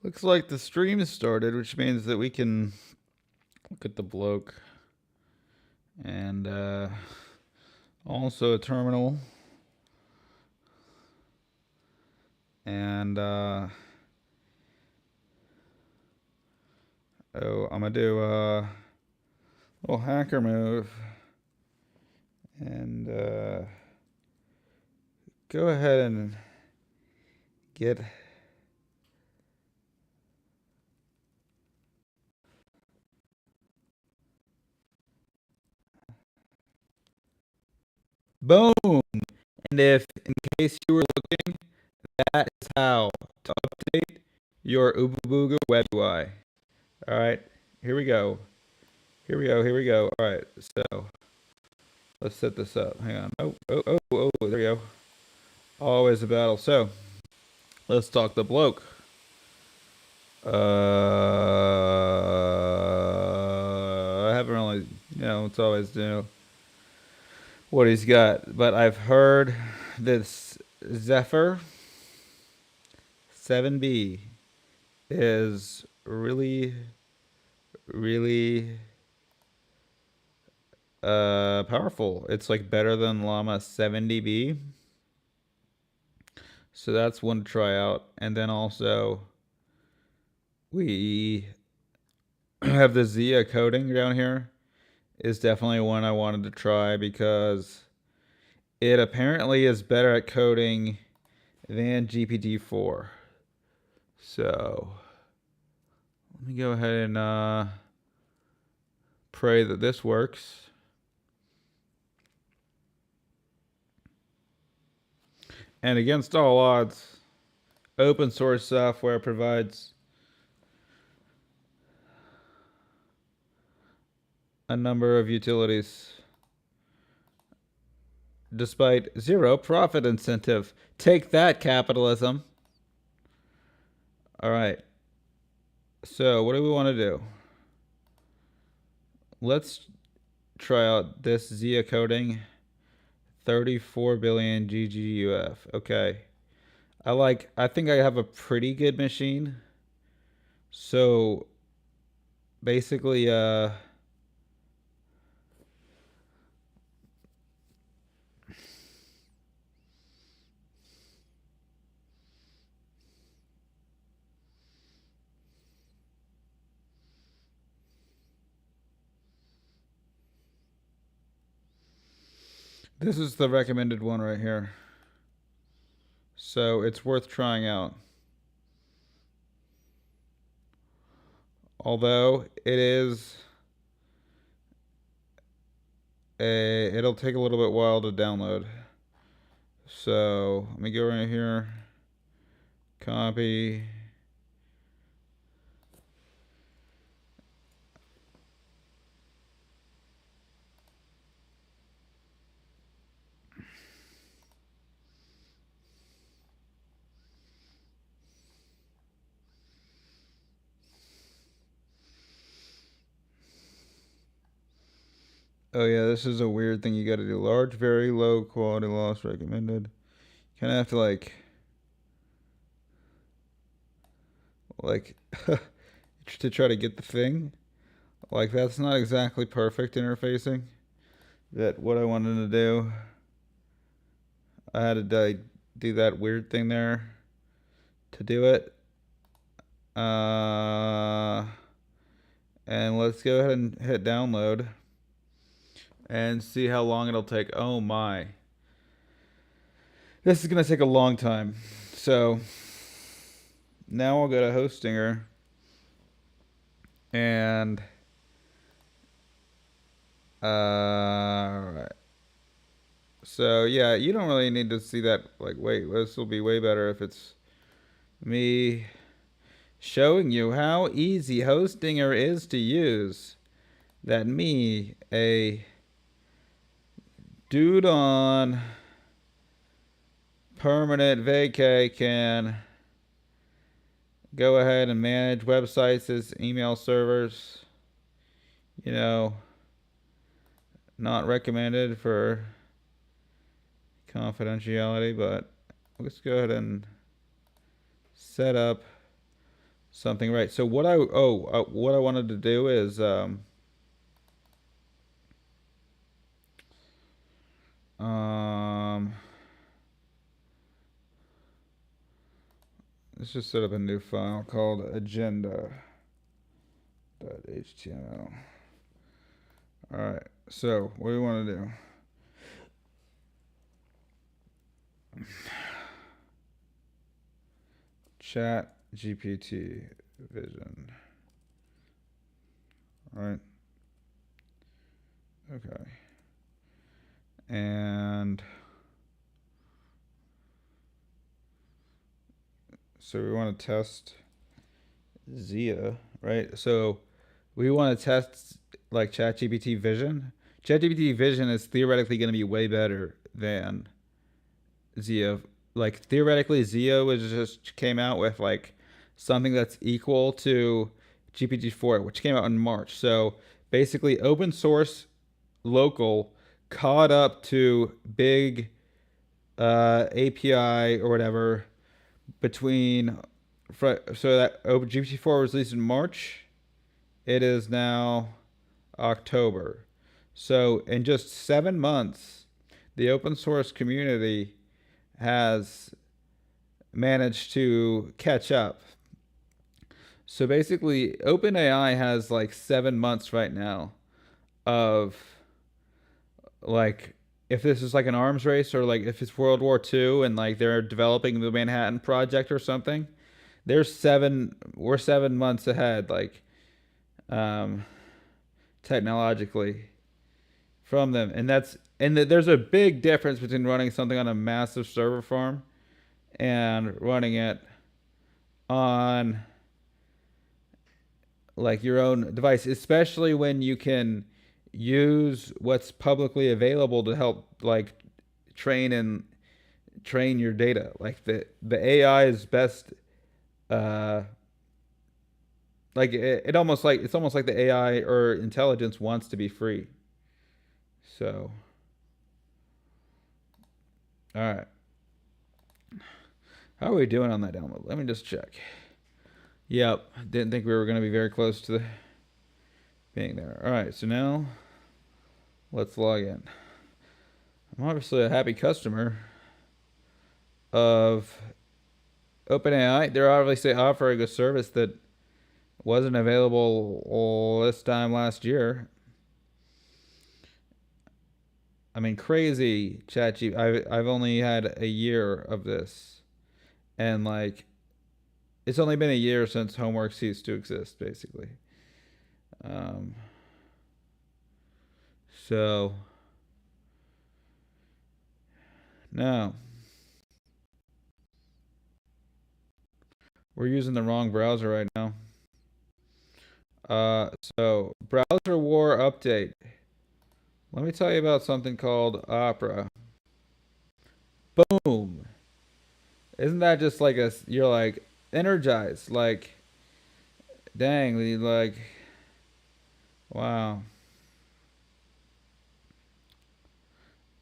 Looks like the stream started, which means that we can look at the bloke and also a terminal and I'm gonna do a little hacker move and go ahead and get boom. And if in case you were looking, that is how to update your Ubuntu web UI. All right, here we go. Here we go. Here we go. All right, so let's set this up. Hang on. Oh, there we go. Always a battle. So let's talk the bloke. I haven't really, it's always, what he's got. But I've heard this Zephyr 7B is really, really powerful. It's like better than Llama 70B. So that's one to try out. And then also we have the Zia coding down here is definitely one I wanted to try because it apparently is better at coding than GPT-4. So let me go ahead and pray that this works. And against all odds, open source software provides a number of utilities despite zero profit incentive. Take that, capitalism. All right. So what do we want to do? Let's try out this Zia coding. 34 billion GGUF. Okay. I think I have a pretty good machine. So basically, this is the recommended one right here. So it's worth trying out. Although it'll take a little bit while to download. So let me go right here, copy. Oh yeah, this is a weird thing you got to do. Large, very low quality loss recommended. Kind of have to like to try to get the thing. Like that's not exactly perfect interfacing. That what I wanted to do. I had to do that weird thing there to do it. And let's go ahead and hit download and see how long it'll take. Oh my. This is going to take a long time. So now I'll go to Hostinger and all right. So yeah, you don't really need to see that. Like, wait, this will be way better if it's me showing you how easy Hostinger is to use. That me, a dude on permanent vacay, can go ahead and manage websites as email servers. Not recommended for confidentiality, but let's go ahead and set up something right. So what I wanted to do is um let's just set up a new file called agenda.html. All right. So what do we want to do? Chat GPT vision. All right. Okay. And so we want to test Zia, right? So we want to test like ChatGPT Vision. ChatGPT Vision is theoretically going to be way better than Zia. Like theoretically, Zia was just came out with like something that's equal to GPT-4, which came out in March. So basically, open source local caught up to big API or whatever between. So that GPT-4 was released in March. It is now October. So in just 7 months, the open source community has managed to catch up. So basically, OpenAI has like 7 months right now of like if this is like an arms race or like if it's World War II and like they're developing the Manhattan Project or something, we're 7 months ahead, like um, technologically from them, and there's a big difference between running something on a massive server farm and running it on like your own device, especially when you can use what's publicly available to help like train and train your data. Like the AI is best uh like it almost like it's almost like the AI or intelligence wants to be free. So, all right. How are we doing on that download? Let me just check. Yep, didn't think we were going to be very close to being there. All right, so now let's log in. I'm obviously a happy customer of OpenAI. They're obviously offering a service that wasn't available this time last year. I mean, crazy ChatGPT. I've only had a year of this, and like it's only been a year since homework ceased to exist, basically. Um, so now we're using the wrong browser right now. So browser war update. Let me tell you about something called Opera. Boom. Isn't that just like you're like energized, like dang, like wow.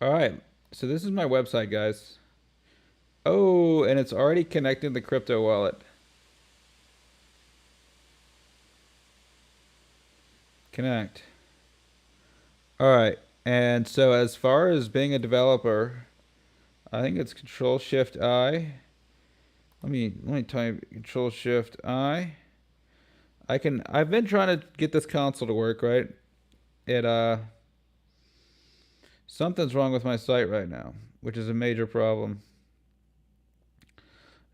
All right. So this is my website, guys. Oh, and it's already connecting the crypto wallet. Connect. All right. And so as far as being a developer, I think it's Control Shift I. Let me type Control Shift I. I've been trying to get this console to work, right? It something's wrong with my site right now, which is a major problem.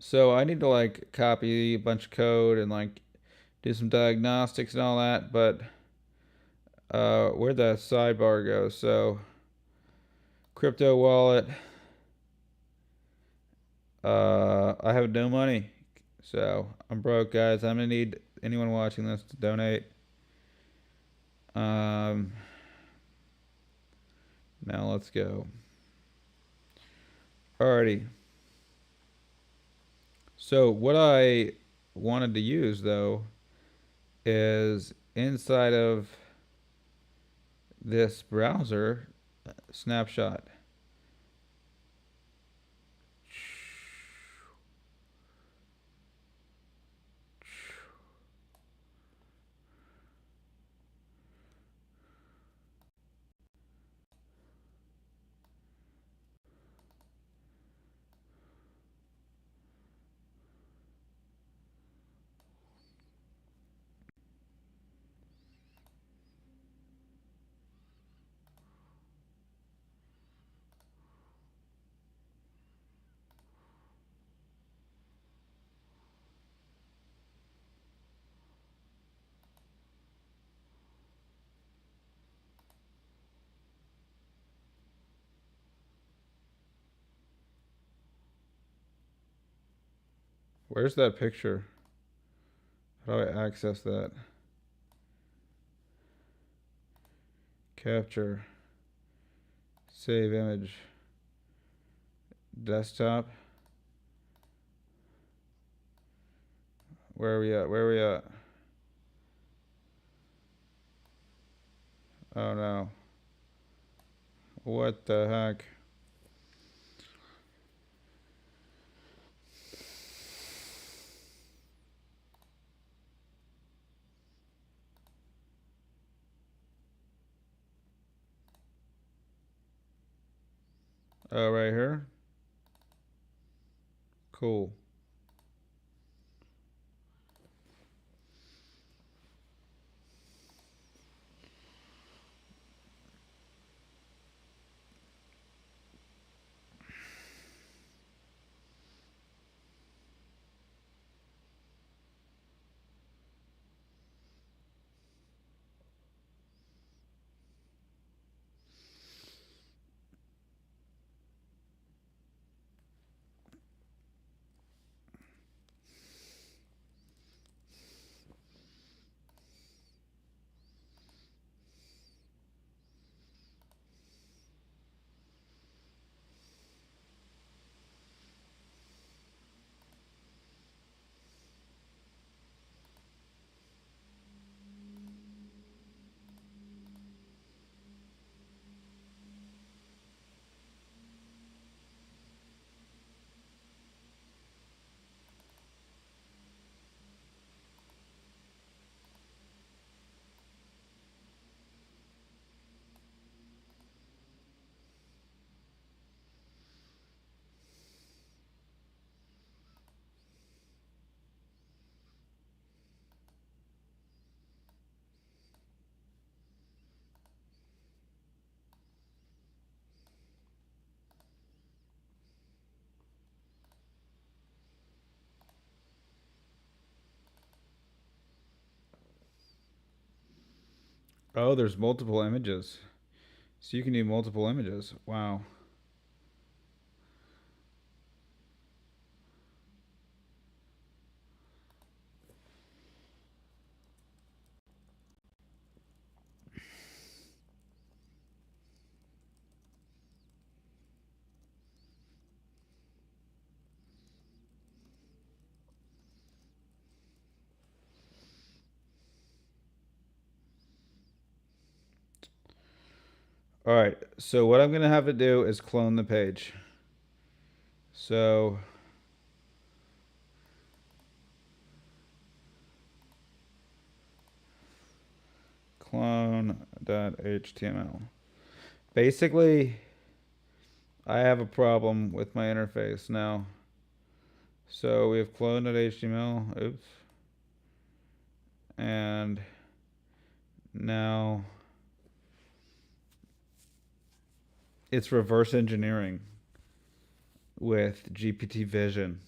So I need to like copy a bunch of code and like do some diagnostics and all that, but where'd the sidebar go? So crypto wallet. I have no money. So I'm broke, guys. I'm gonna need anyone watching this to donate. Um Now let's go. Alrighty. So what I wanted to use though is inside of this browser snapshot. Where's that picture? How do I access that? Capture. Save image. Desktop. Where are we at? Where are we at? Oh no. What the heck? Oh, right here? Cool. Oh, there's multiple images. So you can do multiple images. Wow. All right. So what I'm going to have to do is clone the page. So clone.html. Basically, I have a problem with my interface now. So we have clone.html. Oops. And now it's reverse engineering with GPT Vision.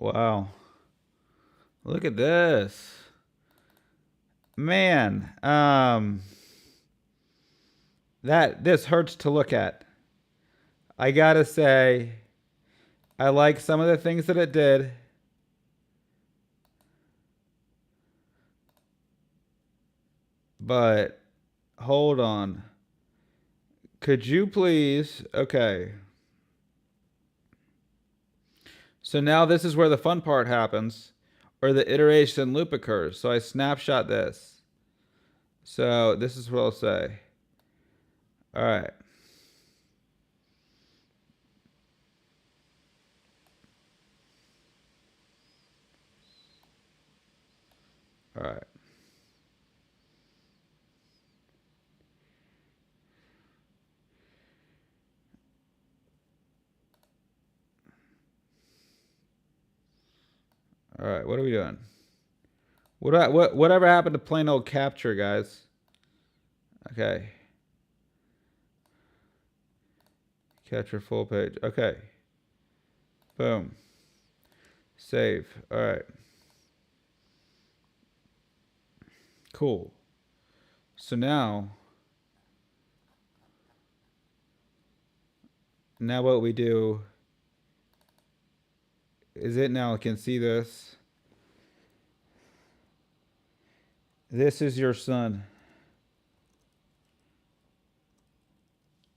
Wow. Look at this. Man, this hurts to look at. I gotta say, I like some of the things that it did. But hold on. Could you please? Okay. So now this is where the fun part happens, or the iteration loop occurs. So I snapshot this. So this is what I'll say. All right. All right. All right. What are we doing? Whatever happened to plain old capture, guys? Okay. Capture full page. Okay. Boom. Save. All right. Cool. So now what we do is it now can see this. This is your son.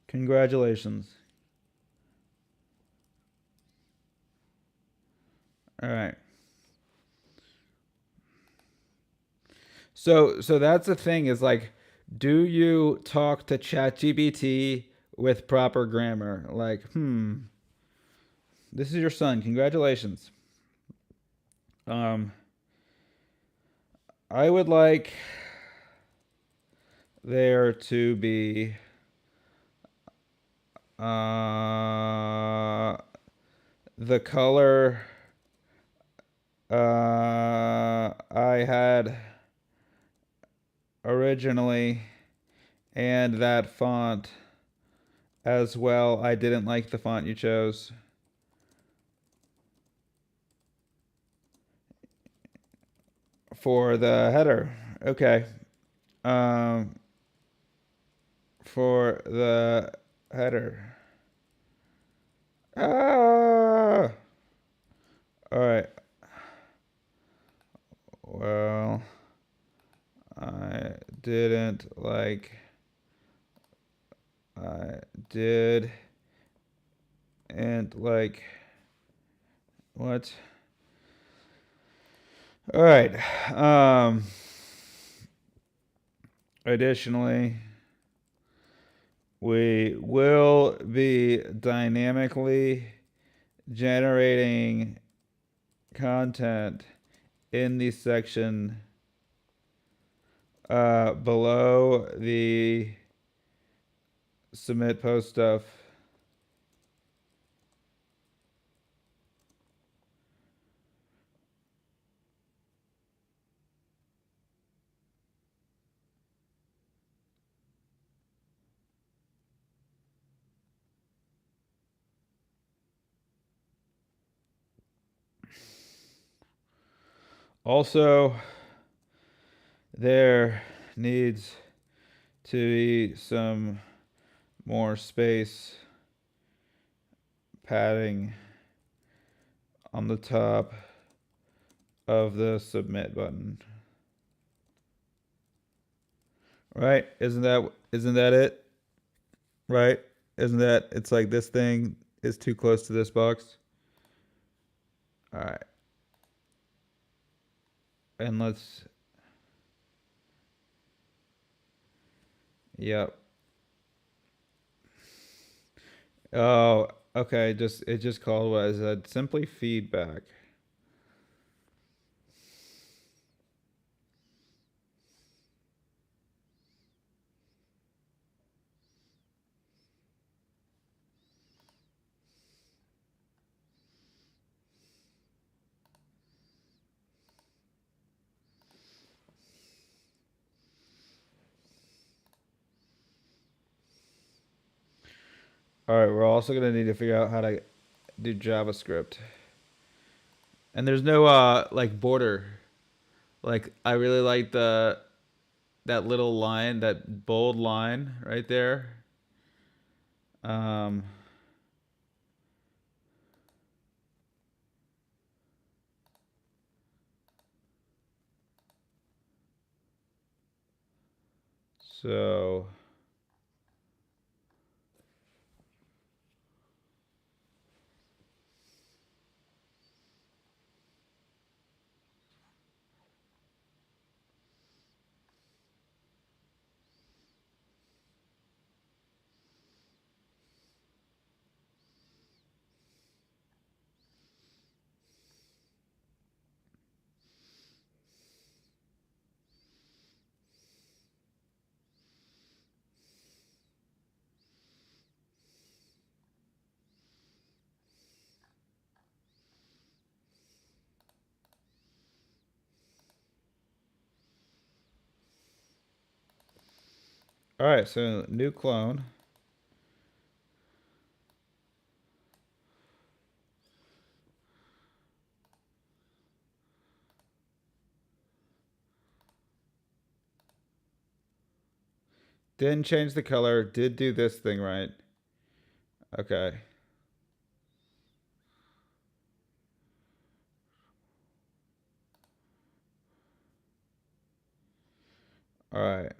Congratulations. All right. So that's the thing is like, do you talk to ChatGPT with proper grammar? Like, this is your son. Congratulations. Um, I would like there to be the color I had originally and that font as well. I didn't like the font you chose for the header. Okay. Um, for the header. Ah! All right. Well, I didn't like. I did and like. What? All right. Additionally, we will be dynamically generating content in the section below the submit post stuff. Also, there needs to be some more space padding on the top of the submit button. Right? Isn't that it? Right? Isn't that it's like this thing is too close to this box? All right. And let's yep. Oh, okay, just it just called what I said. Simply feedback. All right, we're also gonna need to figure out how to do JavaScript. And there's no like border. Like I really like the that little line, that bold line right there. Um, so All right, so new clone. Didn't change the color. Did do this thing right. Okay. All right.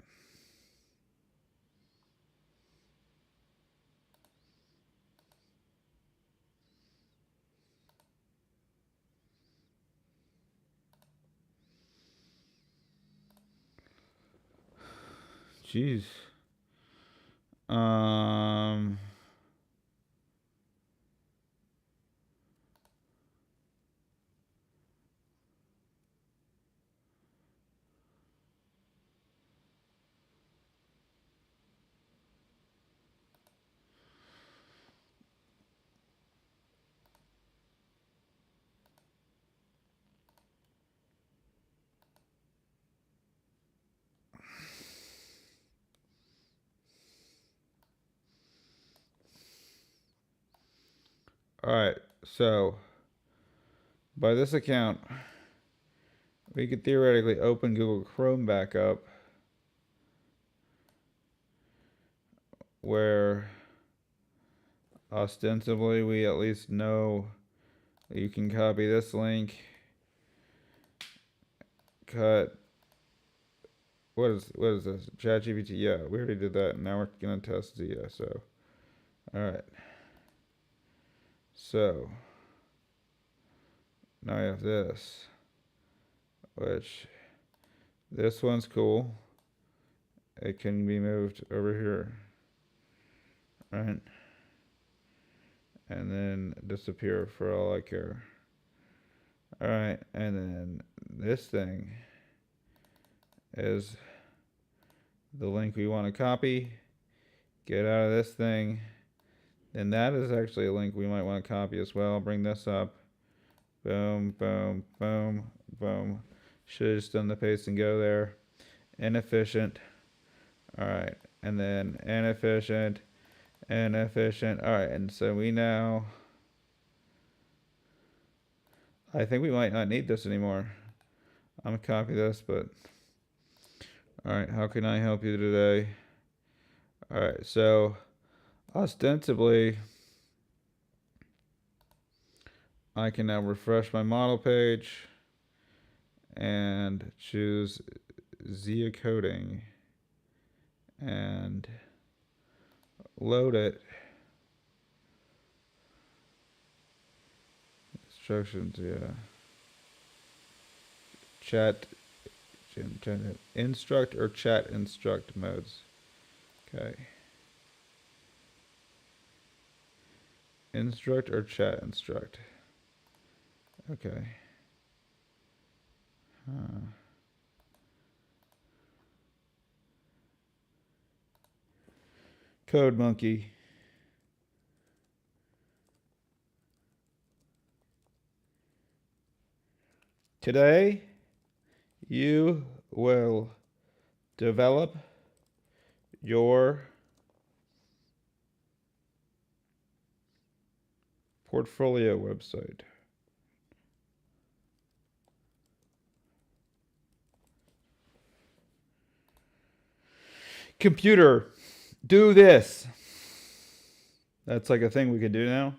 Jeez. Um. All right. So by this account, we could theoretically open Google Chrome back up, where ostensibly we at least know you can copy this link, cut. What is this? ChatGPT. Yeah, we already did that. Now we're gonna test Zia. So, all right. So now I have this, which this one's cool. It can be moved over here, right? And then disappear for all I care. All right, and then this thing is the link we want to copy. Get out of this thing. And that is actually a link we might want to copy as well. Bring this up. Boom, boom, boom, boom. Should have just done the paste and go there. Inefficient. All right, and then inefficient, inefficient. All right, and so we now, I think we might not need this anymore. I'm gonna copy this, but all right, how can I help you today? All right, so ostensibly, I can now refresh my model page and choose Zia coding and load it. Instructions, yeah. Chat, instruct or chat instruct modes. Okay. Instruct or chat instruct. Okay. Code monkey. Today, you will develop your portfolio website. Computer, do this. That's like a thing we can do now.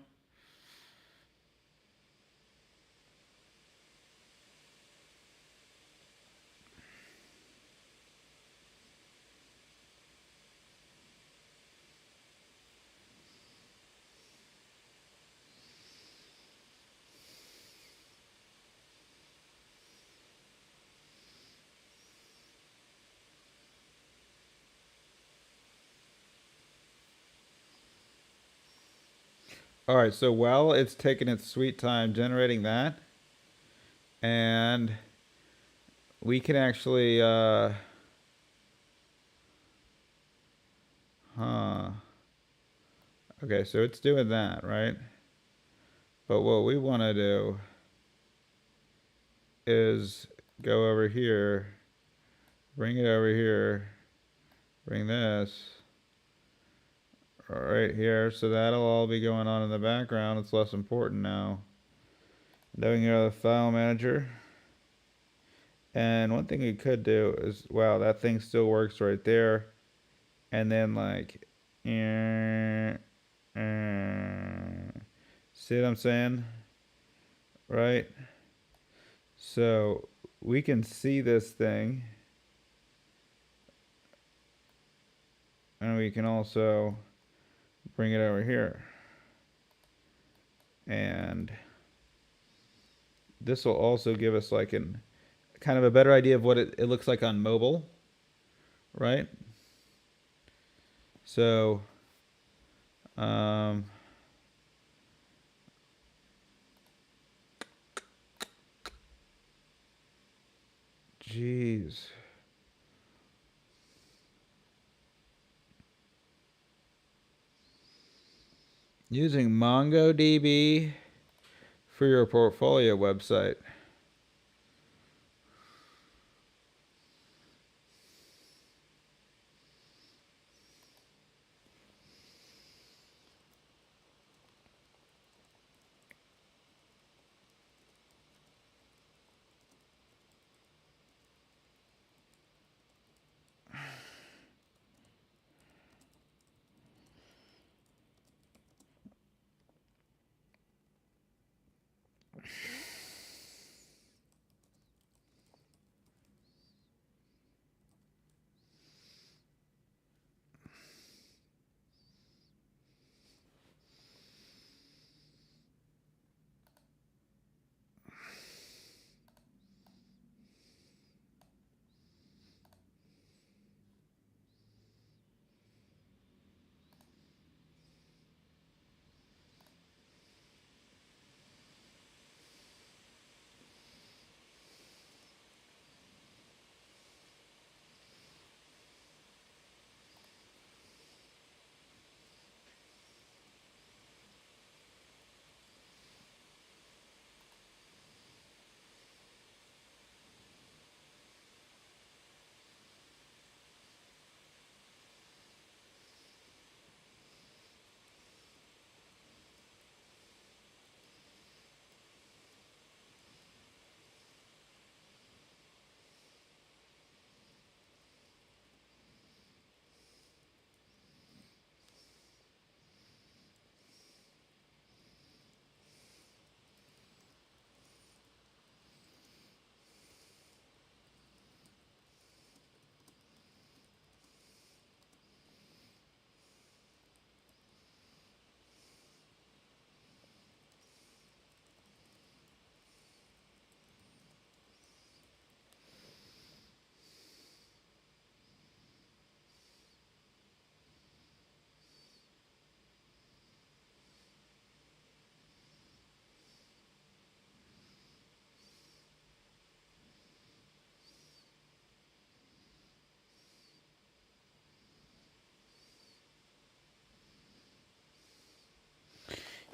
All right, so while it's taking its sweet time generating that, and we can actually, huh. Okay, so it's doing that, right? But what we want to do is go over here, bring it over here, bring this right here. So that'll all be going on in the background. It's less important now. Then we can go to the file manager. And one thing we could do is, wow, that thing still works right there. And then like, see what I'm saying? Right? So we can see this thing. And we can also bring it over here. And this will also give us like an kind of a better idea of what it looks like on mobile, right? So, um, geez. Using MongoDB for your portfolio website.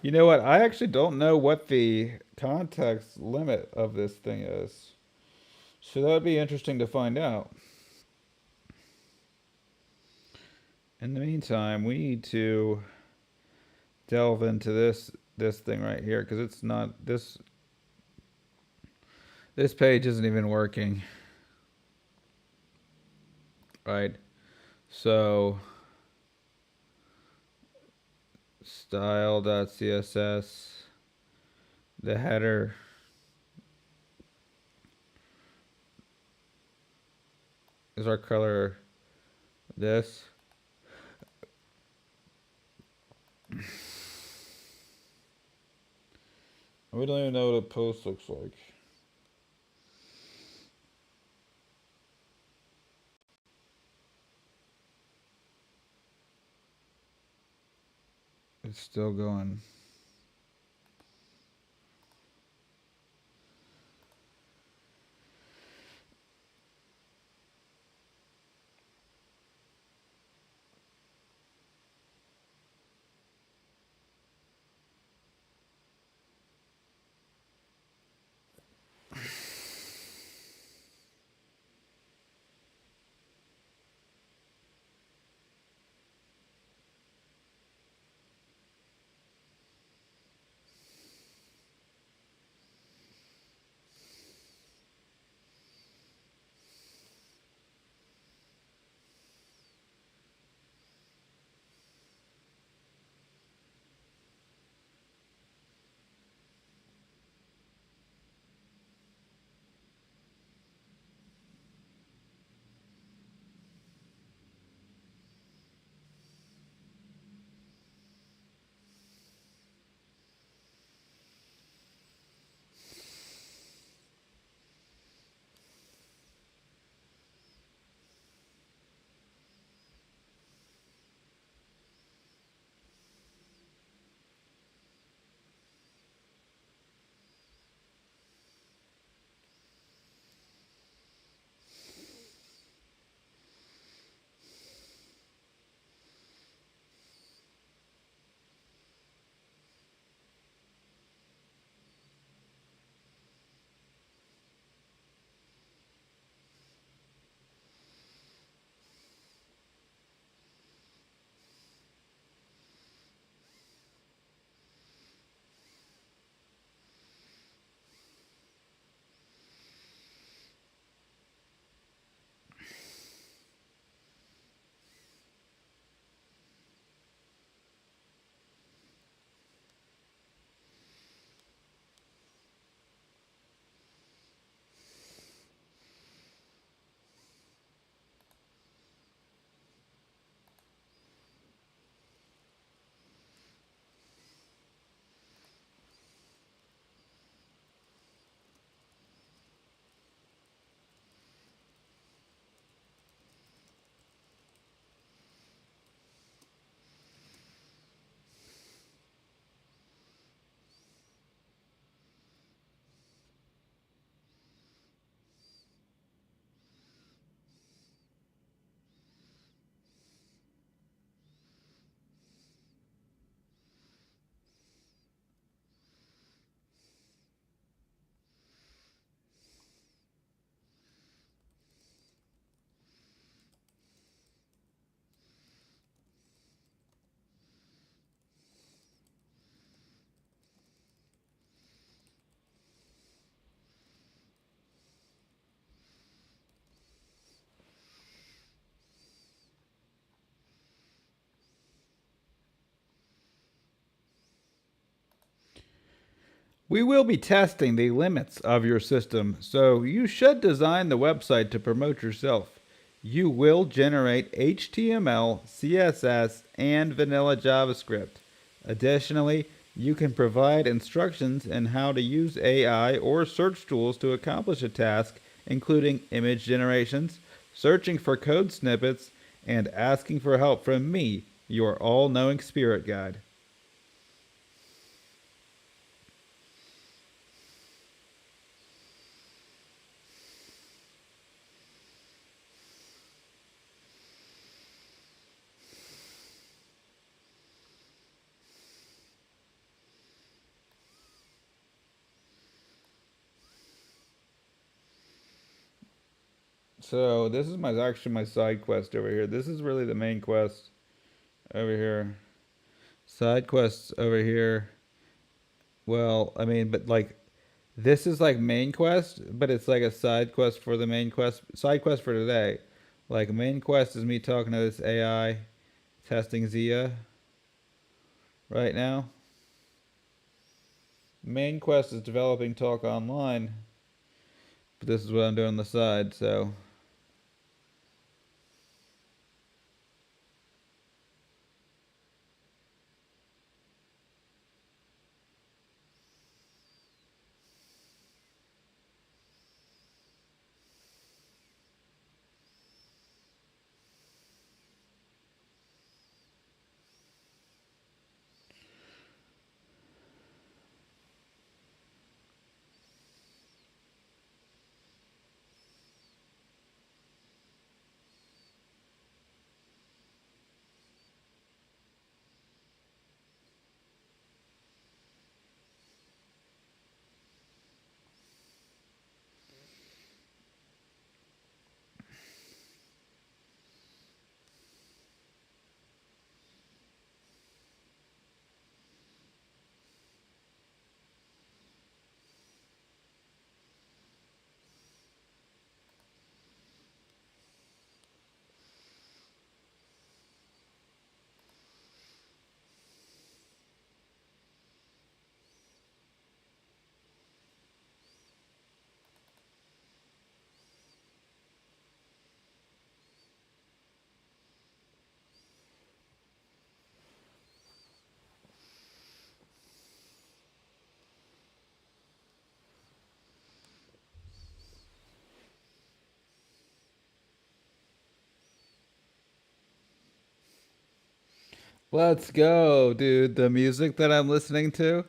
You know what? I actually don't know what the context limit of this thing is. So that would be interesting to find out. In the meantime, we need to delve into this thing right here because it's not this page isn't even working, right? So style.css, the header is our color. This. We don't even know what a post looks like. It's still going. We will be testing the limits of your system, so you should design the website to promote yourself. You will generate HTML, CSS, and vanilla JavaScript. Additionally, you can provide instructions in how to use AI or search tools to accomplish a task, including image generations, searching for code snippets, and asking for help from me, your all knowing spirit guide. So this is my actually my side quest over here. This is really the main quest over here. Side quests over here. Well, I mean, but like this is like main quest, but it's like a side quest for the main quest. Side quest for today. Like main quest is me talking to this AI, testing Zia right now. Main quest is developing talk online, but this is what I'm doing on the side. So let's go, dude. The music that I'm listening to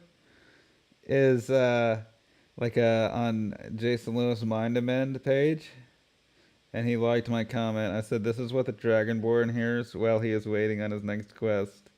is like on Jason Lewis Mind Amend page, and he liked my comment. I said, "This is what the Dragonborn hears while he is waiting on his next quest."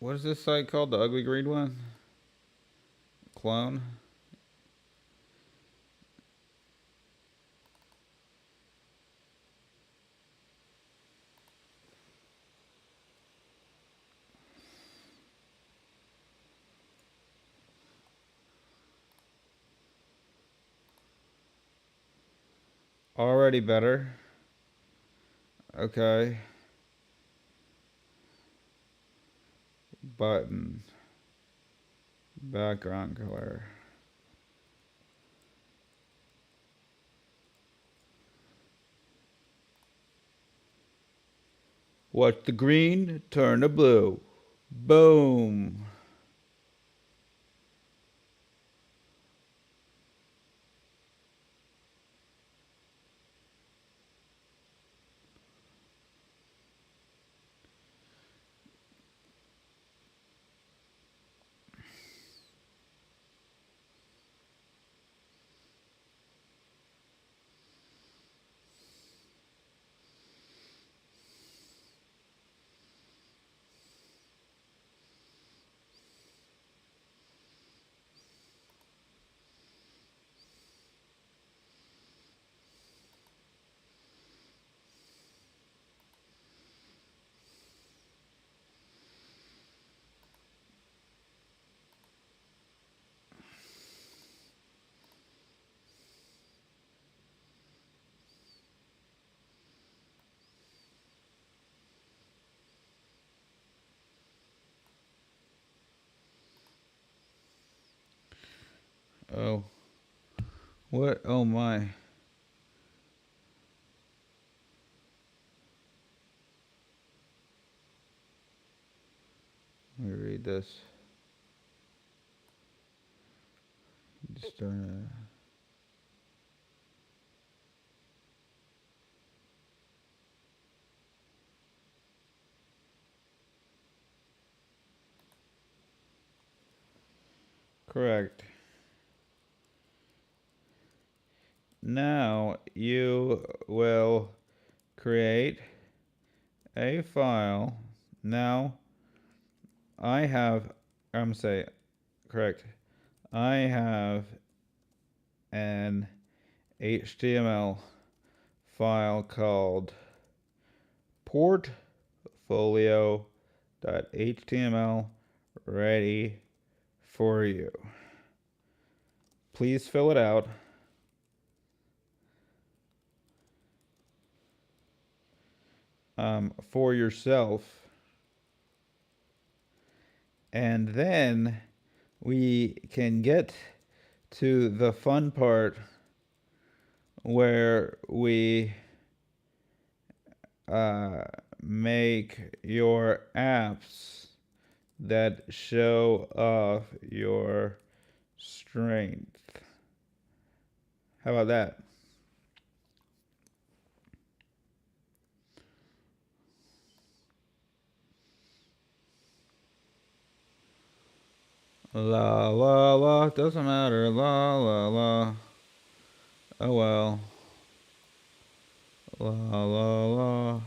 What is this site called? The ugly green one? Clone? Already better. Okay. Button. Background color. Watch the green turn to blue. Boom. What? Oh my. Let me read this. Just, correct. Now you will create a file. Now I have, I'm say correct. I have an HTML file called portfolio.html ready for you. Please fill it out. For yourself. And then we can get to the fun part where we make your apps that show off your strength. How about that? La la la, doesn't matter. La la la. Oh well. La la la.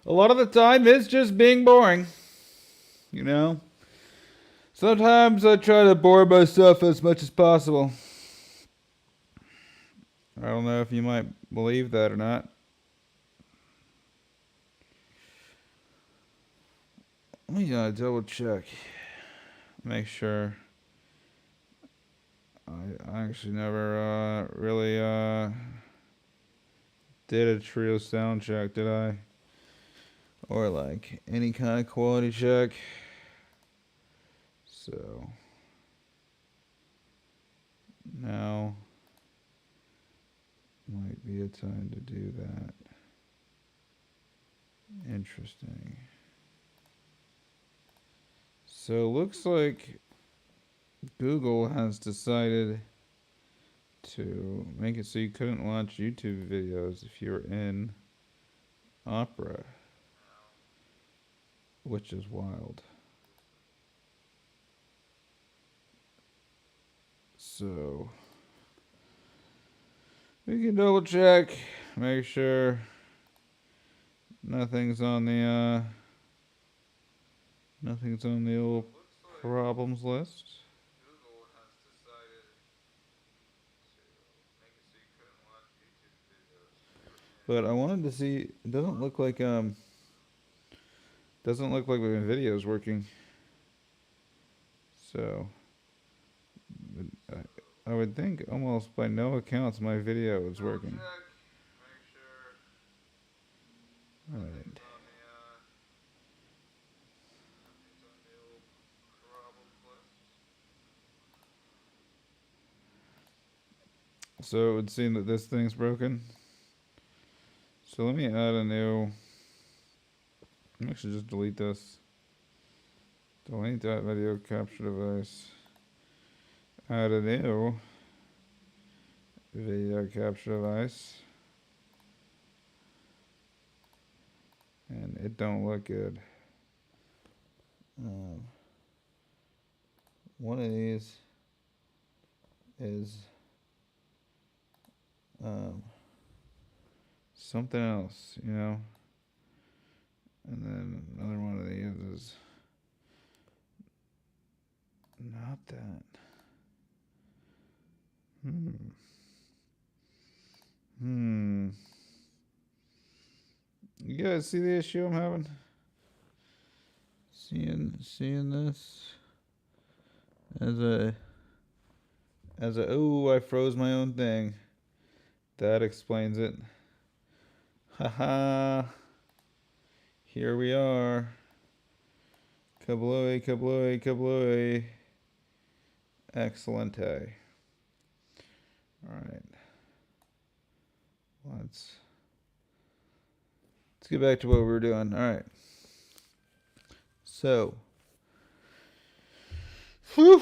A lot of the time, it's just being boring. You know? Sometimes I try to bore myself as much as possible. I don't know if you might believe that or not. Let me double check. Make sure. I actually never really did a trio sound check, did I? Or like any kind of quality check. So now might be a time to do that. Interesting. So looks like Google has decided to make it so you couldn't watch YouTube videos if you were in Opera, which is wild. So we can double check, make sure nothing's on the old problems list. But I wanted to see. It doesn't look like my video's working. So I would think almost by no accounts my video is working. Alright. So it would seem that this thing's broken. So let me add a new. I should just delete this. Delete that video capture device. Add a new video capture device. And it don't look good. One of these is something else, you know? And then another one of these is not that. You guys see the issue I'm having? Seeing this as a oh, I froze my own thing. That explains it. Haha. Here we are. Kablooey, kablooey, kablooey. Excellente. Alright. Let's get back to what we were doing. Alright. So. Whew.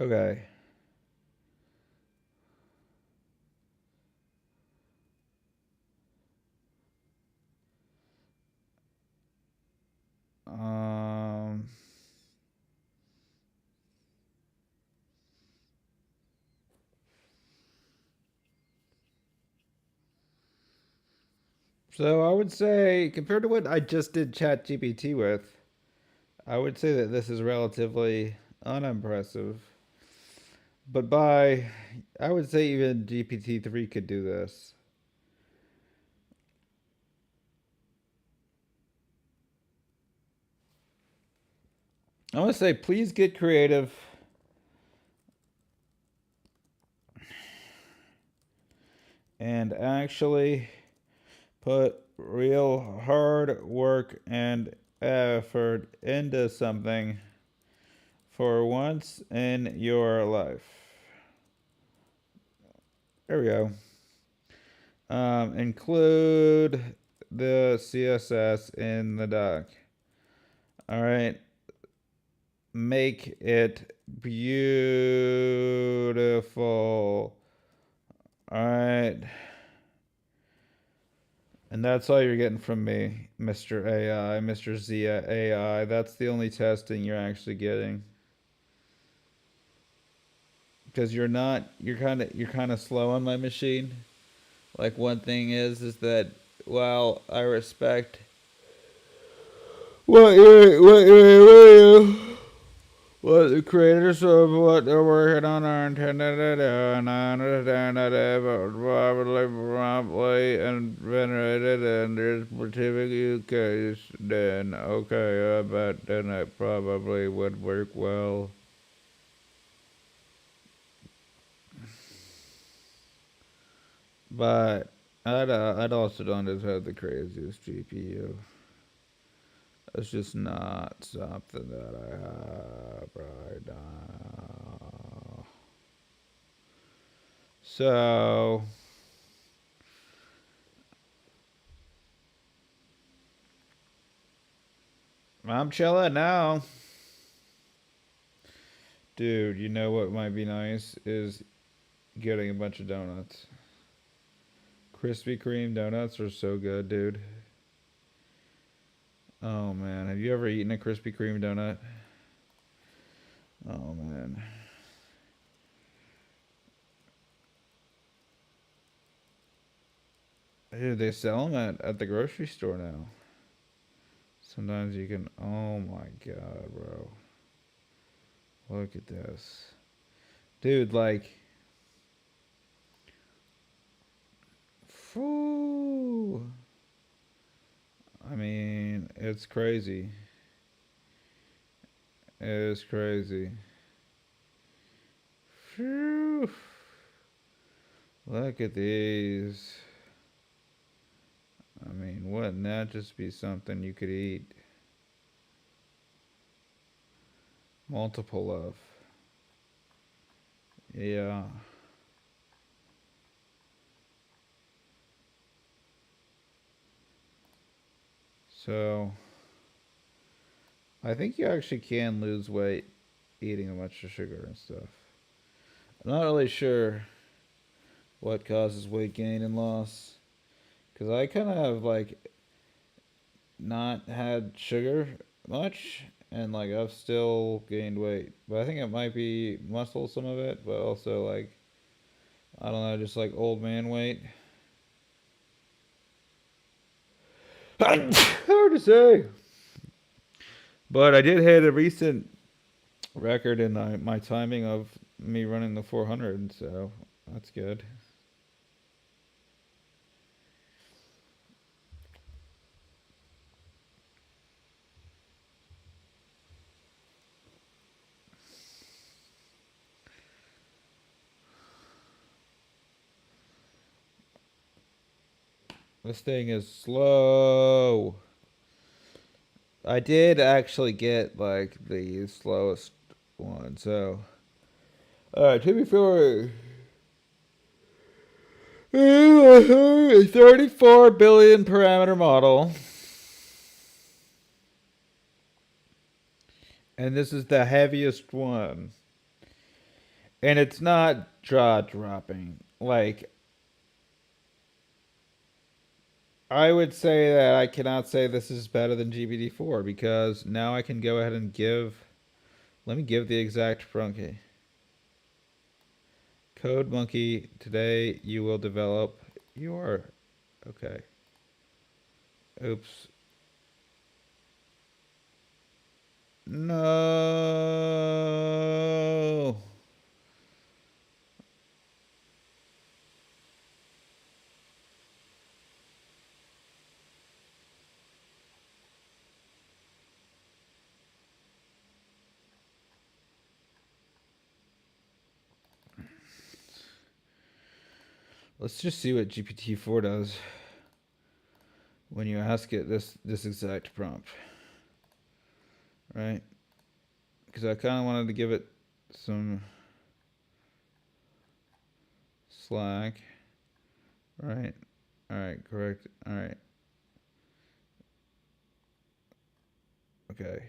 Okay. So I would say, compared to what I just did ChatGPT with, I would say that this is relatively unimpressive. But I would say even GPT-3 could do this. I want to say, please get creative. And actually put real hard work and effort into something for once in your life. There we go. Include the CSS in the doc. All right. Make it beautiful. All right. And that's all you're getting from me, Mr. AI, Mr. Zia AI. That's the only testing you're actually getting. Because you're kind of slow on my machine. Like one thing is that while I respect what the creators of what they're working on are intended to do, and I understand that if it was probably promptly and venerated in this specific use case, then okay, I bet then it probably would work well. But I'd also don't just have the craziest GPU. It's just not something that I have right now. So I'm chilling now. Dude, you know what might be nice is getting a bunch of donuts. Krispy Kreme donuts are so good, dude. Oh man, have you ever eaten a Krispy Kreme donut? Oh man. Dude, they sell them at the grocery store now. Sometimes you can. Oh my god, bro. Look at this. Dude, like. Phew. I mean, it's crazy. It's crazy. Phew. Look at these. I mean, wouldn't that just be something you could eat multiple of? Yeah. So, I think you actually can lose weight eating a bunch of sugar and stuff. I'm not really sure what causes weight gain and loss. Because I kind of have, like, not had sugar much. And, like, I've still gained weight. But I think it might be muscle, some of it. But also, like, I don't know, just like old man weight. Hard to say. But I did hit a recent record in my timing of me running the 400, so that's good. This thing is slow. I did actually get like the slowest one, so. Alright, to be fair, 34 billion parameter model. And this is the heaviest one. And it's not jaw dropping. Like, I would say that I cannot say this is better than GPT-4 because now I can go ahead and give. Let me give the exact prompt. Code Monkey, today you will develop your. Okay. Oops. No. Let's just see what GPT-4 does when you ask it this exact prompt. right? Because I kind of wanted to give it some slack, right? All right, correct. All right, okay.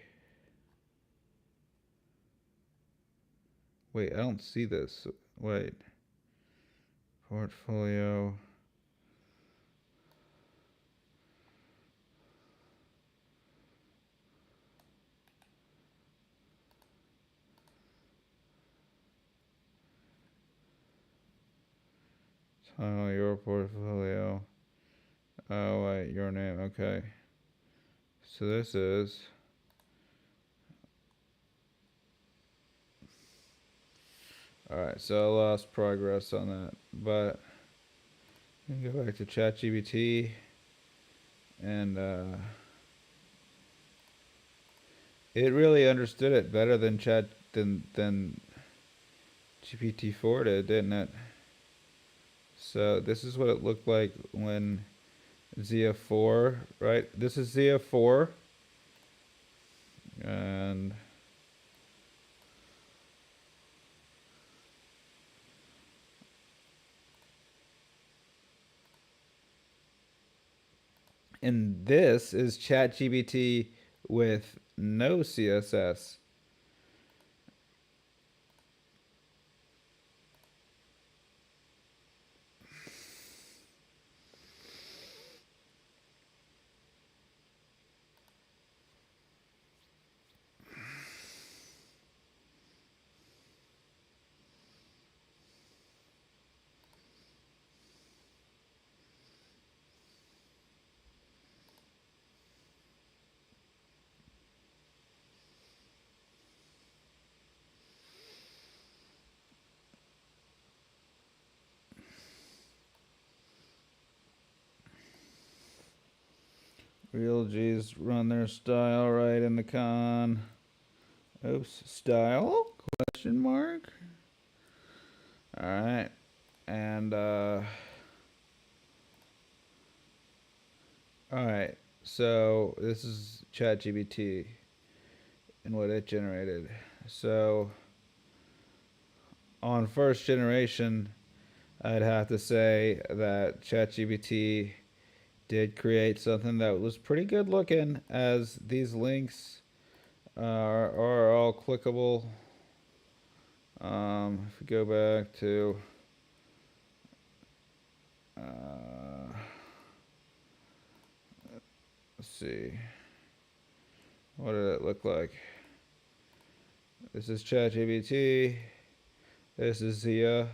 Wait, I don't see this. Wait, portfolio. Title your portfolio. Oh wait, your name. Okay. So this is. All right. So I lost progress on that, but I can go back to ChatGPT and it really understood it better than than GPT-4 did, didn't it? So this is what it looked like when Zia 4, right? This is Zia 4, and this is ChatGPT with no CSS. Real G's run their style right in the con. Oops, style? Question mark. All right, and all right. So this is ChatGPT and what it generated. So on first generation, I'd have to say that ChatGPT did create something that was pretty good looking, as these links are all clickable. If we go back to let's see, what did it look like? This is ChatGPT. This is Zia.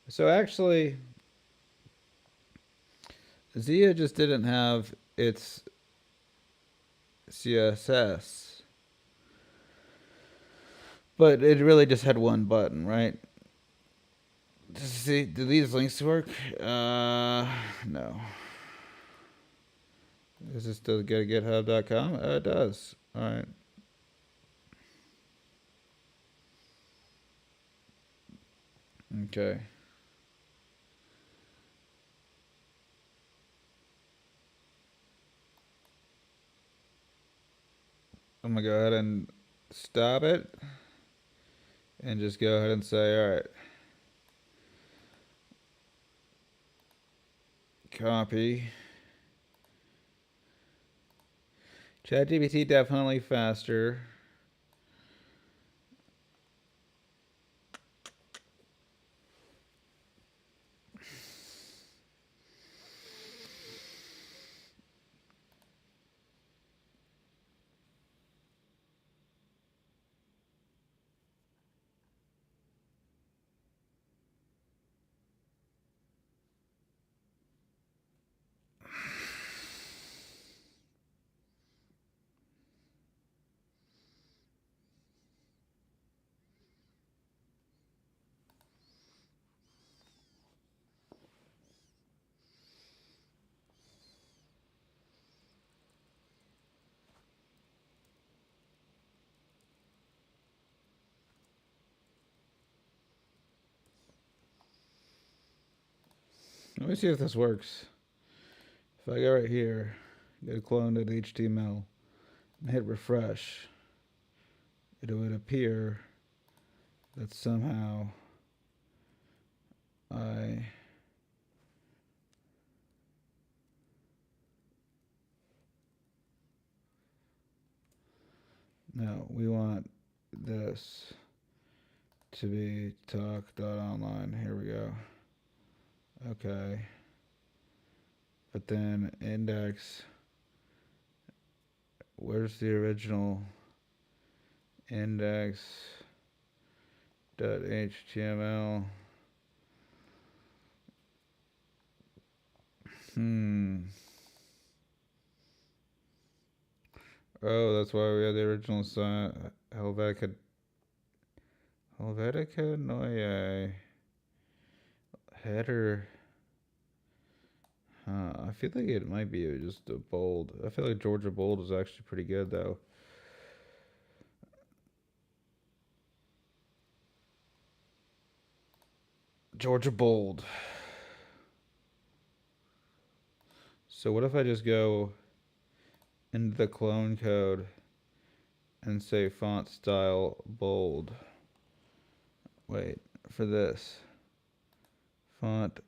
So actually, Zia just didn't have its CSS, but it really just had one button, right? See, do these links work? No. Is this still go to github.com? It does. All right. Okay. I'm gonna go ahead and stop it and just go ahead and say, all right, copy. ChatGPT definitely faster. Let me see if this works. If I go right here, go clone to HTML, hit refresh, it would appear that somehow I no, we want this to be talk.online. Here we go. Okay. But then index, where's the original index.html? Oh, that's why we had the original sign. Helvetica. Helvetica Neue. Header. I feel like it might be just a bold. I feel like Georgia bold is actually pretty good though. Georgia bold. So what if I just go into the clone code and say font style bold? Wait, for this. Font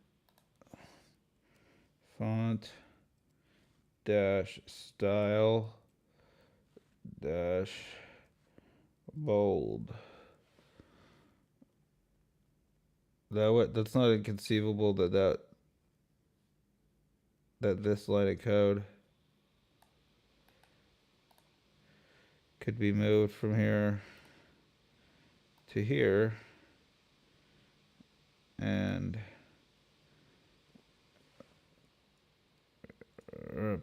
dash style dash bold. That's not inconceivable that this line of code could be moved from here to here and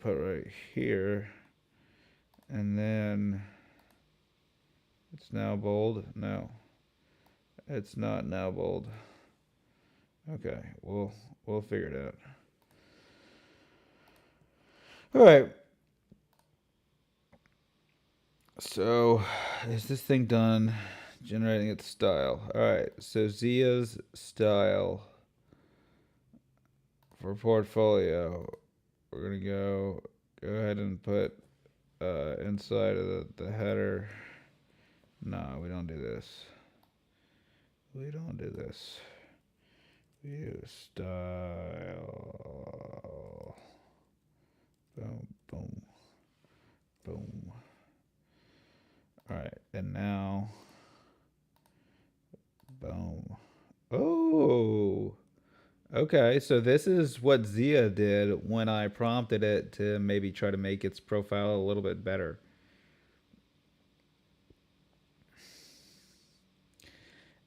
put right here, and then it's now bold. No, it's not now bold. Okay, we'll figure it out. All right. So, is this thing done generating its style? All right. So Zia's style for portfolio. We're gonna go ahead and put inside of the header. No, we don't do this. We don't do this. We use style. Boom, boom, boom. All right, and now, boom. Oh, okay. So this is what Zia did when I prompted it to maybe try to make its profile a little bit better.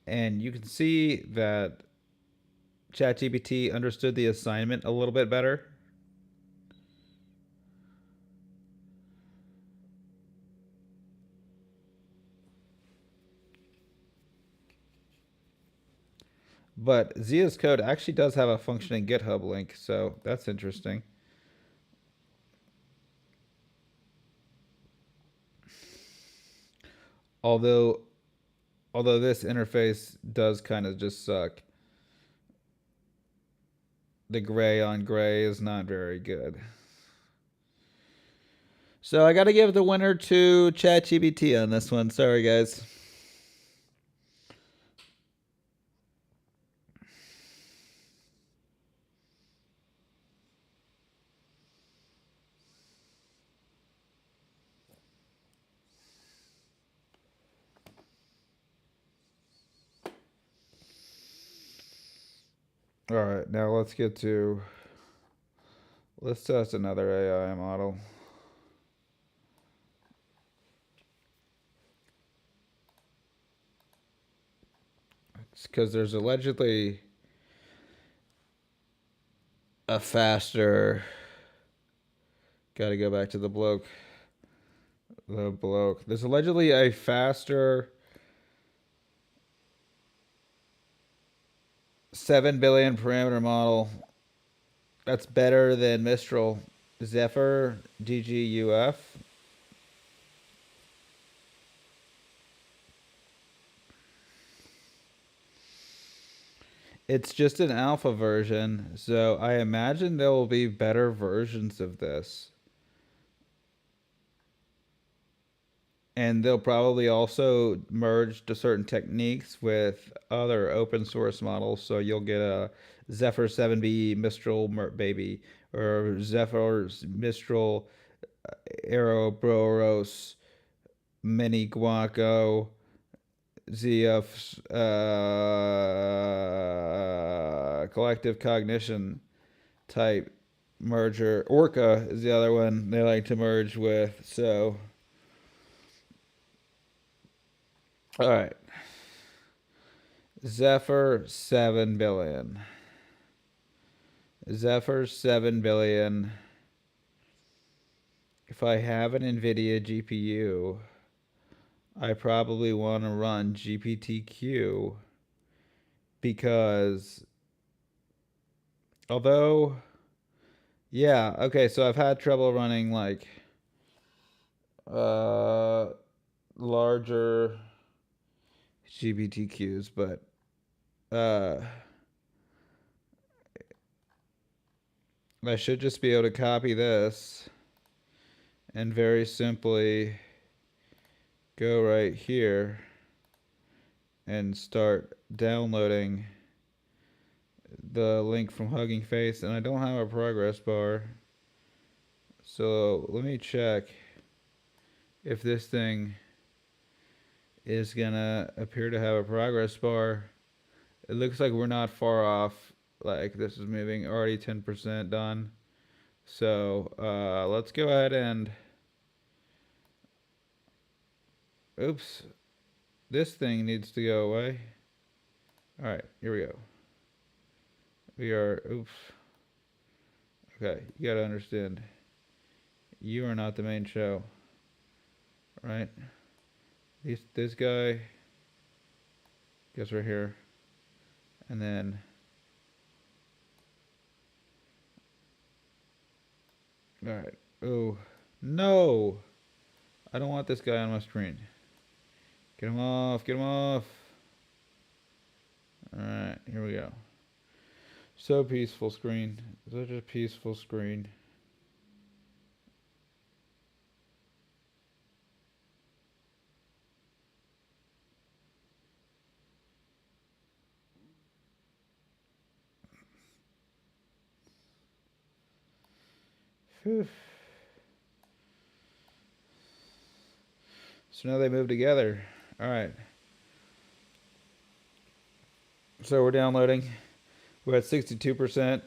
And you can see that ChatGPT understood the assignment a little bit better. But Zia's code actually does have a functioning GitHub link, so that's interesting. Although this interface does kind of just suck. The gray on gray is not very good. So I got to give the winner to ChatGPT on this one. Sorry, guys. All right, now let's test another AI model. It's because there's allegedly a faster. Got to go back to the bloke. The bloke. There's allegedly a faster 7 billion parameter model that's better than Mistral. Zephyr GGUF. It's just an alpha version, so I imagine there will be better versions of this. And they'll probably also merge to certain techniques with other open source models. So you'll get a Zephyr 7B Mistral Baby, or Zephyr Mistral Aeroboros Mini Guaco ZF Collective Cognition type merger. Orca is the other one they like to merge with. So, all right. Zephyr 7 billion. Zephyr 7 billion. If I have an NVIDIA GPU, I probably want to run GPTQ because although, yeah, okay, so I've had trouble running like uh larger GPTQs, but uh I should just be able to copy this and very simply go right here and start downloading the link from Hugging Face, and I don't have a progress bar. So let me check if this thing is gonna appear to have a progress bar. It looks like we're not far off. Like this is moving already 10% done. So let's go ahead and oops, this thing needs to go away. All right, here we go. We are oops. Okay, you gotta understand. You are not the main show, right? This guy goes right here, and then all right. Oh no! I don't want this guy on my screen. Get him off! Get him off! All right, here we go. So peaceful screen. Such a peaceful screen. Whew. So now they move together. All right. So we're downloading. We're at 62%.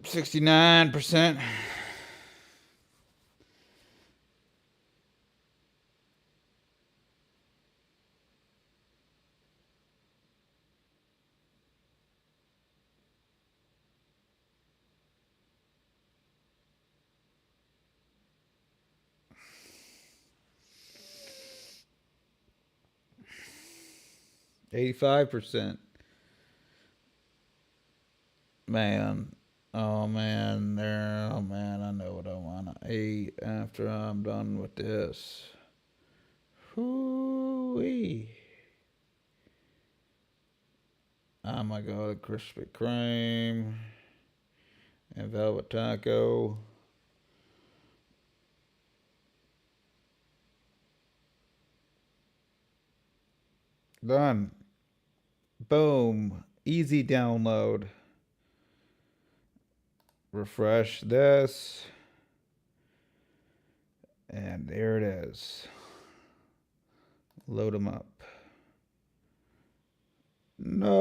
69%. $85. Man. Oh man, there. Oh man, I know what I want to eat after I'm done with this. Hoo-wee. I'm gonna go to Krispy Kreme and Velvet Taco. Done. Boom. Easy download. Refresh this. And there it is. Load them up. No.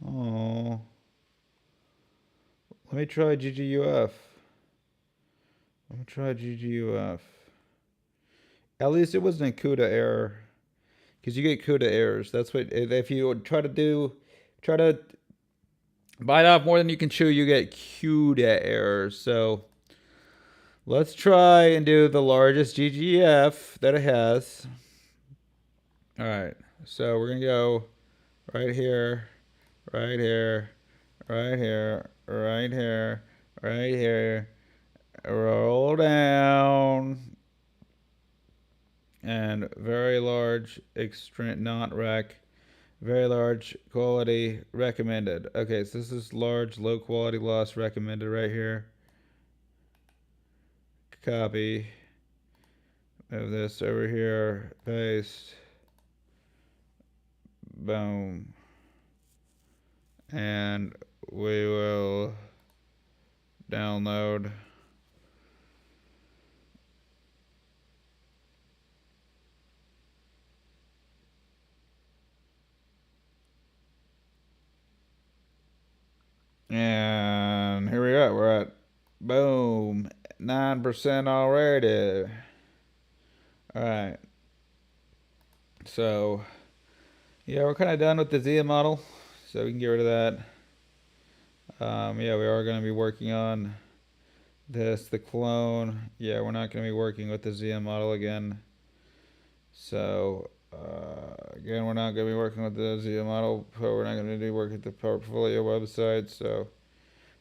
Oh. Let me try GGUF. Let me try GGUF. At least it wasn't a CUDA error. Because you get CUDA errors. That's what, if you try to bite off more than you can chew, you get CUDA errors. So let's try and do the largest GGF that it has. All right. So we're going to go right here, right here, right here, right here, right here. Roll down. and very large extreme not rec, very large quality recommended. Okay, so this is large low quality loss recommended right here. Copy. Move this over here. Paste. Boom. And we will download. And here we are. We're at boom 9% already. All right. So yeah, we're kind of done with the Zia model, so we can get rid of that. Yeah, we are going to be working on this, the clone. Yeah, we're not going to be working with the Zia model again. So again, we're not going to be working with the Zia model. We're not going to be working with the portfolio website. So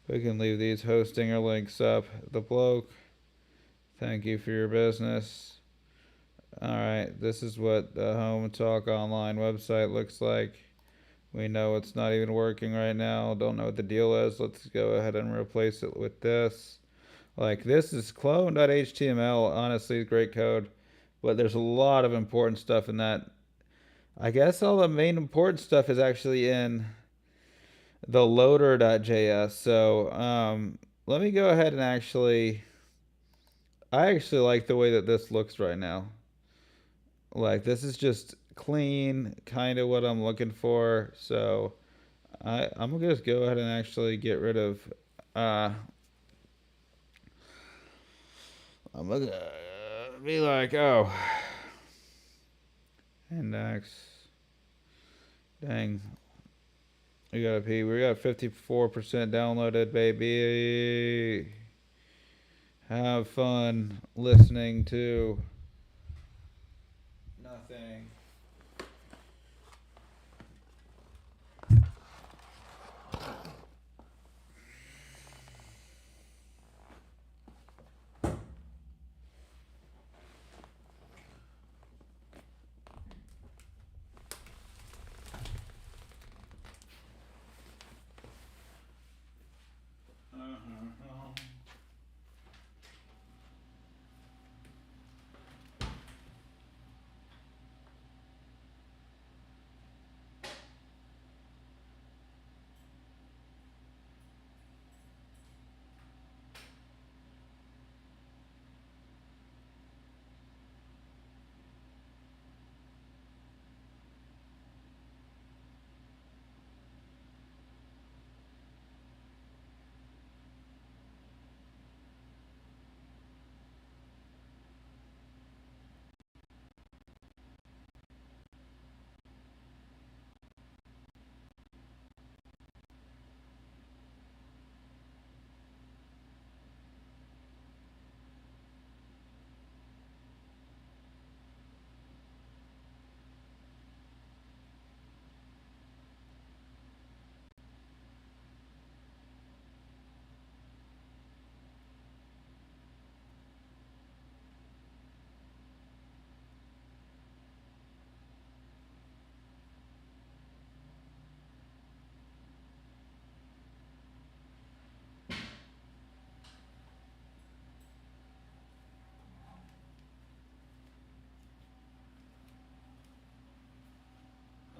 we can leave these hosting or links up. The bloke. Thank you for your business. All right, this is what the home talk online website looks like. We know it's not even working right now. Don't know what the deal is. Let's go ahead and replace it with this. Like, this is clone.html. Honestly, great code, but there's a lot of important stuff in that. I guess all the main important stuff is actually in the loader.js. So let me go ahead and I actually like the way that this looks right now. Like, this is just clean, kind of what I'm looking for. So I'm gonna just go ahead and actually get rid of. I'm gonna be like, oh, index. Dang, we got a P. We got 54% downloaded, baby. Have fun listening to nothing.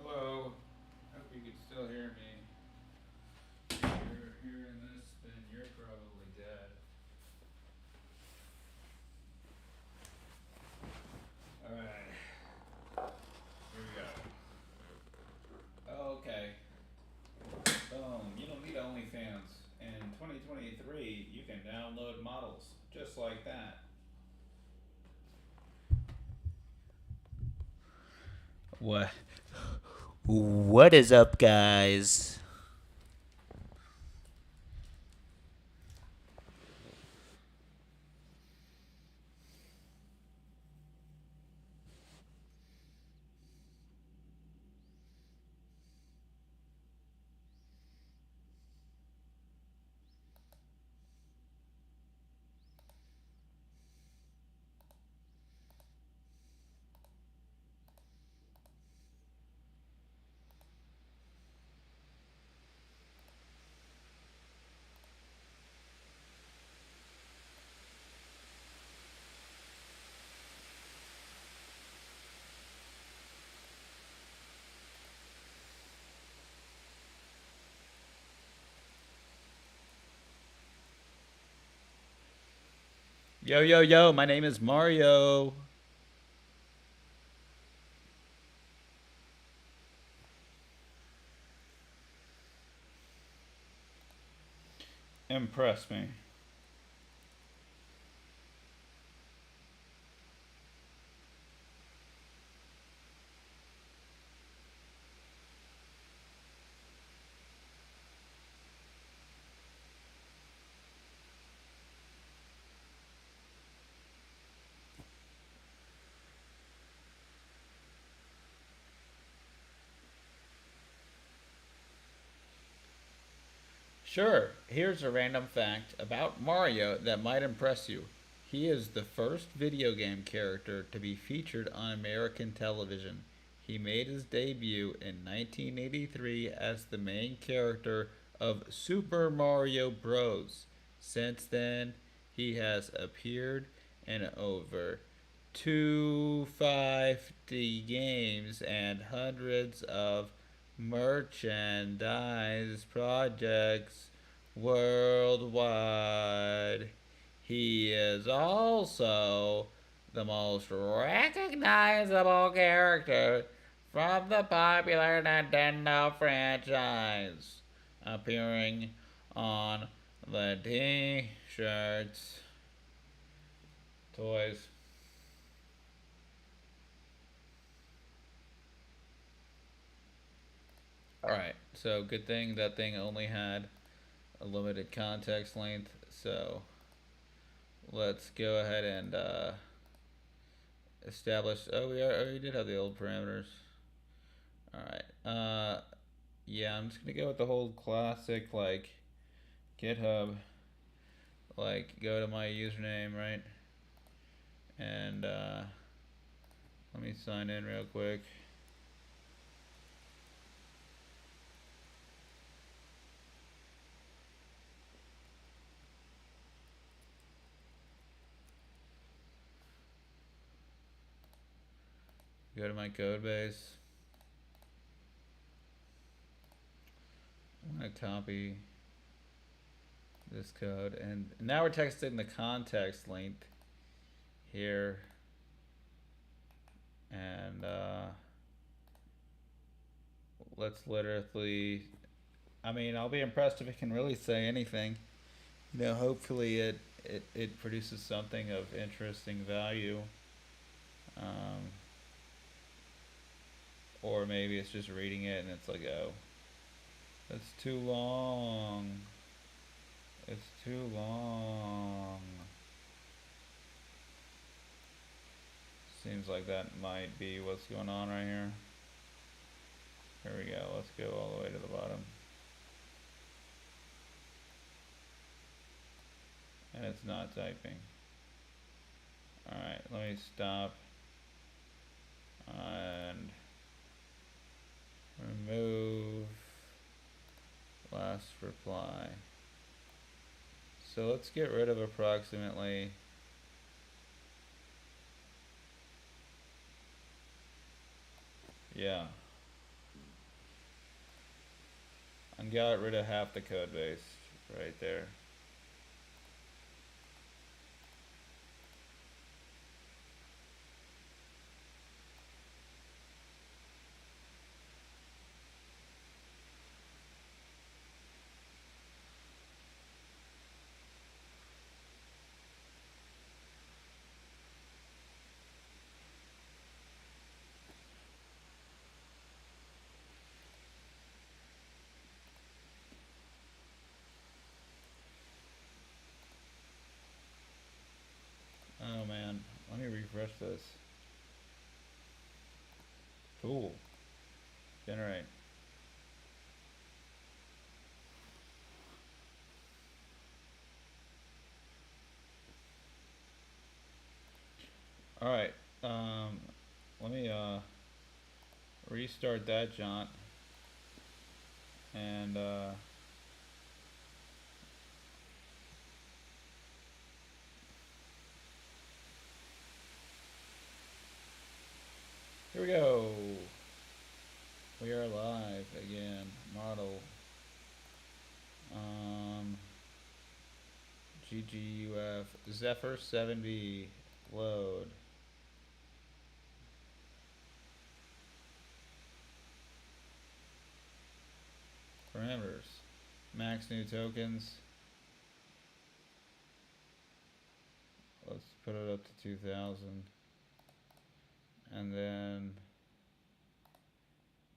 Hello. Hope you can still hear me. If you're hearing this, then you're probably dead. All right. Here we go. Okay. Boom. You don't need OnlyFans. In 2023, you can download models just like that. What? What is up, guys? Yo, yo, yo, my name is Mario. Impress me. Sure, here's a random fact about Mario that might impress you. He is the first video game character to be featured on American television. He made his debut in 1983 as the main character of Super Mario Bros. Since then, he has appeared in over 250 games and hundreds of merchandise projects worldwide. He is also the most recognizable character from the popular Nintendo franchise, appearing on the t shirts, toys. Alright, so good thing that thing only had a limited context length. So let's go ahead and establish. Oh, we did have the old parameters. All right. Yeah, I'm just gonna go with the whole classic like GitHub. Like go to my username, right? And let me sign in real quick. Go to my code base. I'm gonna copy this code, and now we're texting the context length here, and let's literally. I mean, I'll be impressed if it can really say anything. Hopefully it produces something of interesting value, um, or maybe it's just reading it and it's like, oh, that's too long. It's too long. Seems like that might be what's going on right here. Here we go. Let's go all the way to the bottom. And it's not typing. Alright, let me stop and remove last reply. So let's get rid of approximately yeah. I got rid of half the code base right there. Oh man, let me refresh this. Cool. Generate. Alright, let me restart that jaunt and here we go. We are live again. Model. GGUF Zephyr 7B load. Parameters. Max new tokens. Let's put it up to 2,000. And then,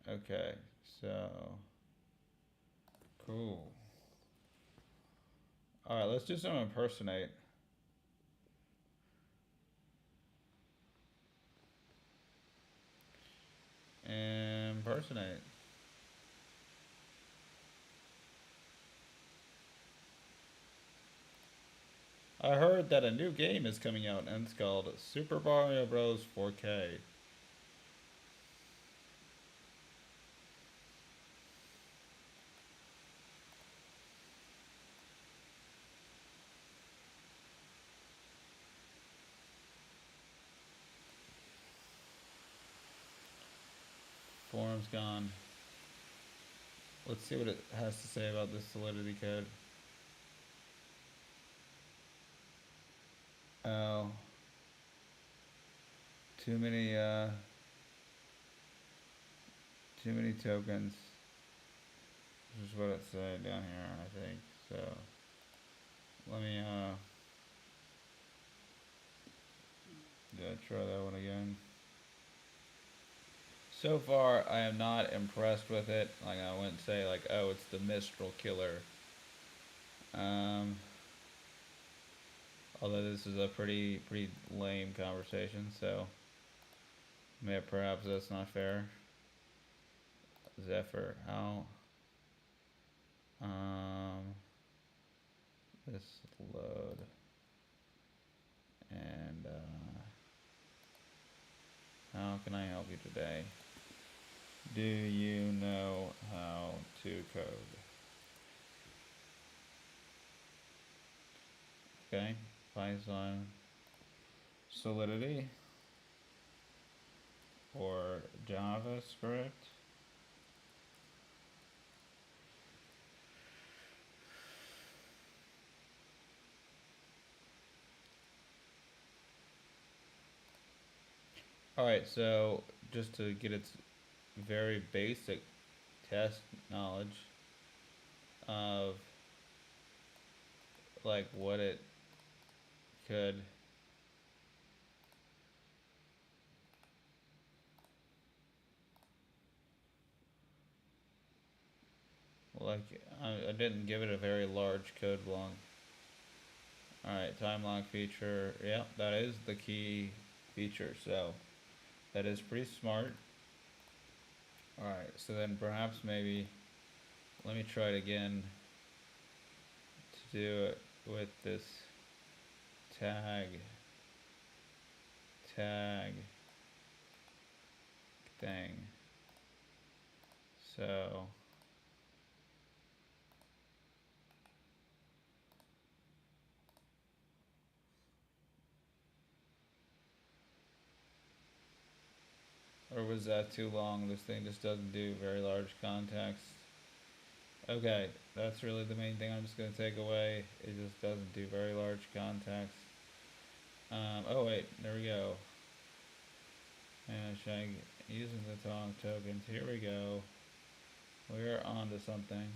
okay, so, cool. All right, let's do some impersonate. Impersonate. I heard that a new game is coming out and it's called Super Mario Bros. 4K. Forum's gone. Let's see what it has to say about this Solidity code. Oh. Too many tokens. This is what it said down here, I think. So, let me, try that one again. So far, I am not impressed with it. Like, I wouldn't say, like, oh, it's the Mistral killer. Although this is a pretty lame conversation, so maybe perhaps that's not fair. Zephyr, how? This load and how can I help you today? Do you know how to code? Okay, Python Solidity or JavaScript. Alright, so just to get its very basic test knowledge of like what it could like I didn't give it a very large code block. Alright, time lock feature. Yeah, that is the key feature, so that is pretty smart. Alright, so then perhaps maybe let me try it again to do it with this tag thing. So or was that too long? This thing just doesn't do very large context. Okay, that's really the main thing I'm just going to take away. It just doesn't do very large context. Oh wait, there we go. Hashtag using the talk tokens. Here we go. We're on to something.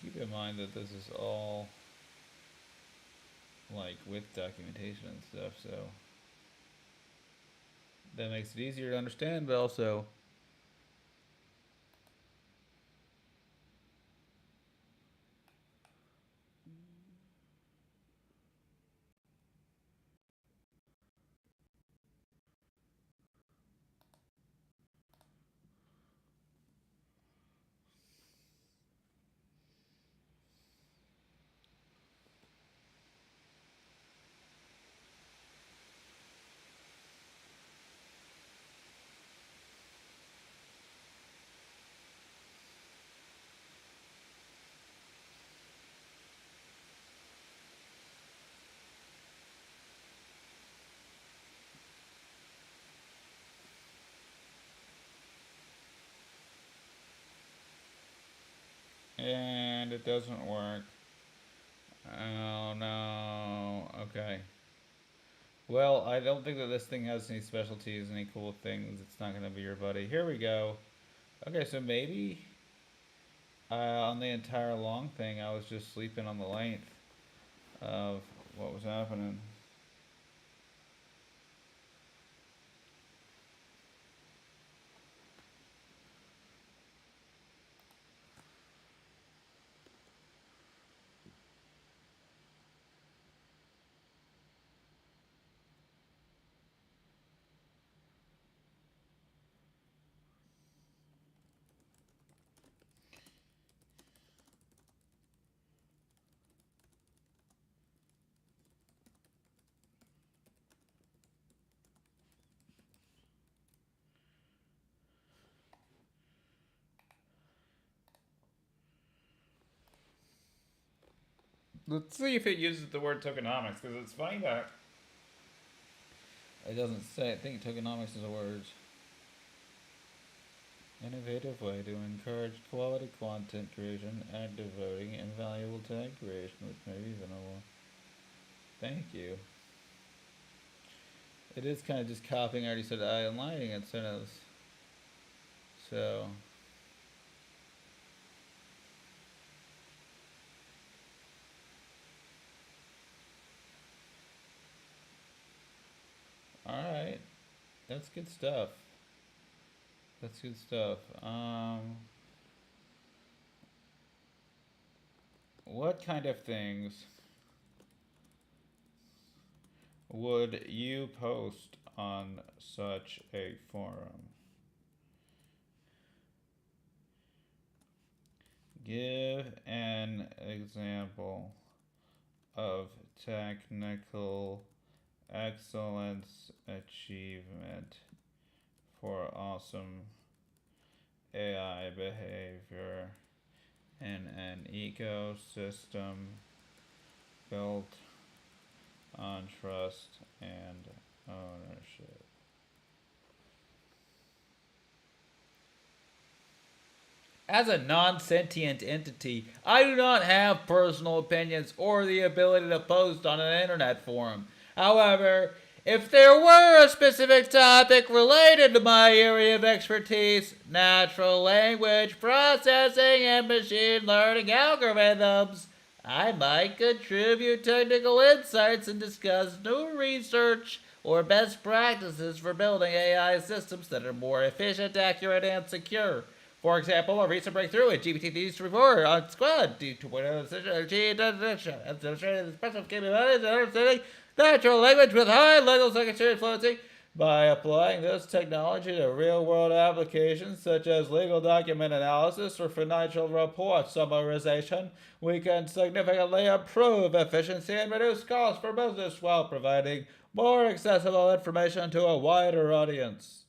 Keep in mind that this is all like with documentation and stuff, so that makes it easier to understand, but also it doesn't work. Oh no. Okay. Well, I don't think that this thing has any specialties, any cool things. It's not going to be your buddy. Here we go. Okay, so maybe on the entire long thing, I was just sleeping on the length of what was happening. Let's see if it uses the word tokenomics, because it's funny that it doesn't say. I think tokenomics is a word. Innovative way to encourage quality content creation, active voting, and valuable tag creation, which may be vanilla. Thank you. It is kind of just copying. I already said I and lighting incentives. So. Alright. That's good stuff. That's good stuff. What kind of things would you post on such a forum? Give an example of technical excellence achievement for awesome AI behavior in an ecosystem built on trust and ownership. As a non sentient entity, I do not have personal opinions or the ability to post on an internet forum. However, if there were a specific topic related to my area of expertise, natural language processing and machine learning algorithms, I might contribute technical insights and discuss new research or best practices for building AI systems that are more efficient, accurate, and secure. For example, a recent breakthrough in GPT-3 on Squad due to demonstrated special capabilities in understanding natural language with high legal secretary fluency. By applying this technology to real-world applications such as legal document analysis or financial report summarization, we can significantly improve efficiency and reduce costs for business while providing more accessible information to a wider audience.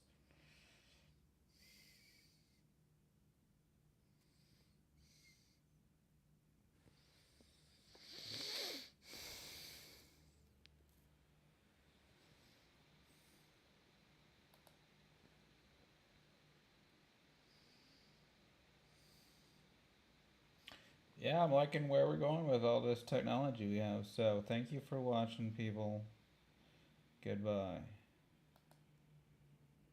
Yeah, I'm liking where we're going with all this technology we have. So thank you for watching, people. Goodbye.